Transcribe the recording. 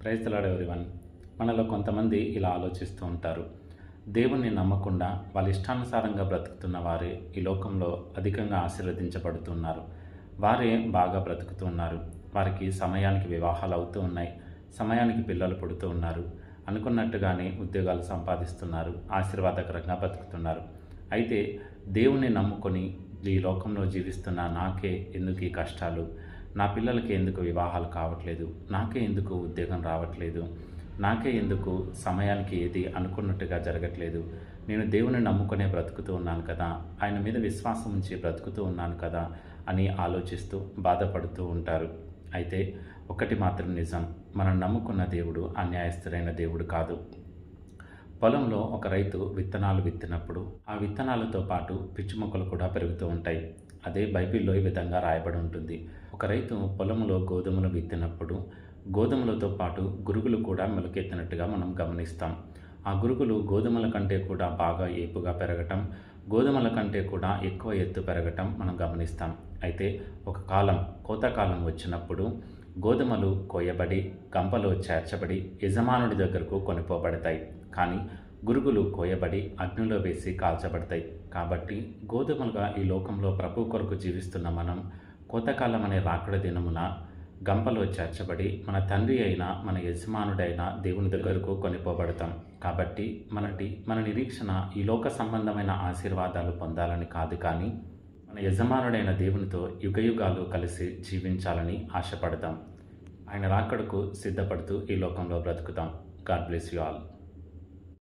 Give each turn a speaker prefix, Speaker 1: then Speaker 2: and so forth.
Speaker 1: Praise the lord everyone. మనలో కొంతమంది ఇలా ఆలోచిస్తూ ఉంటారు. దేవుణ్ణి నమ్మకుండా వాళ్ళ ఇష్టానుసారంగా బ్రతుకుతున్న వారే ఈ లోకంలో అధికంగా ఆశీర్వదించబడుతున్నారు. వారే బాగా బ్రతుకుతూ ఉన్నారు. వారికి సమయానికి వివాహాలు అవుతూ ఉన్నాయి, సమయానికి పిల్లలు పుడుతూ ఉన్నారు, అనుకున్నట్టుగానే ఉద్యోగాలు సంపాదిస్తున్నారు, ఆశీర్వాదకరంగా బతుకుతున్నారు. అయితే దేవుణ్ణి నమ్ముకొని ఈ లోకంలో జీవిస్తున్న నాకే ఎందుకు ఈ కష్టాలు, నా పిల్లలకి ఎందుకు వివాహాలు కావట్లేదు, నాకే ఎందుకు ఉద్యోగం రావట్లేదు, నాకే ఎందుకు సమయానికి ఏది అనుకున్నట్టుగా జరగట్లేదు, నేను దేవుని నమ్ముకునే బ్రతుకుతూ ఉన్నాను కదా, ఆయన మీద విశ్వాసం ఉంచి బ్రతుకుతూ ఉన్నాను కదా అని ఆలోచిస్తూ బాధపడుతూ ఉంటారు. అయితే ఒకటి మాత్రం నిజం, మనం నమ్ముకున్న దేవుడు అన్యాయస్తుడైన దేవుడు కాదు. పొలంలో ఒక రైతు విత్తనాలు విత్తినప్పుడు ఆ విత్తనాలతో పాటు పిచ్చి మొక్కలు కూడా పెరుగుతూ ఉంటాయి. అదే బైబిల్లో ఈ విధంగా రాయబడి ఉంటుంది. ఒక రైతు పొలంలో గోధుమలు విత్తినప్పుడు గోధుమలతో పాటు గురుగులు కూడా మొలకెత్తినట్టుగా మనం గమనిస్తాం. ఆ గురుగులు గోధుమల కంటే కూడా బాగా ఏపుగా పెరగటం, గోధుమల కంటే కూడా ఎక్కువ ఎత్తు పెరగటం మనం గమనిస్తాం. అయితే ఒక కాలం, కోతకాలం వచ్చినప్పుడు గోధుమలు కోయబడి గంపలో చేర్చబడి యజమానుడి దగ్గరకు కొనిపోబడతాయి. కానీ గురుగులు కోయబడి అగ్నిలో వేసి కాల్చబడతాయి. కాబట్టి గోధుమలుగా ఈ లోకంలో ప్రభు కొరకు జీవిస్తున్న మనం కోతకాలం అనే రాకడ దినమున గంపలో చేర్చబడి మన తండ్రి అయిన మన యజమానుడైన దేవుని దగ్గరకు కొనిపోబడతాం. కాబట్టి మన నిరీక్షణ ఈ లోక సంబంధమైన ఆశీర్వాదాలు పొందాలని కాదు, కానీ మన యజమానుడైన దేవునితో యుగయుగాలు కలిసి జీవించాలని ఆశపడతాం. ఆయన రాకడకు సిద్ధపడుతూ ఈ లోకంలో బ్రతుకుతాం. God bless you all.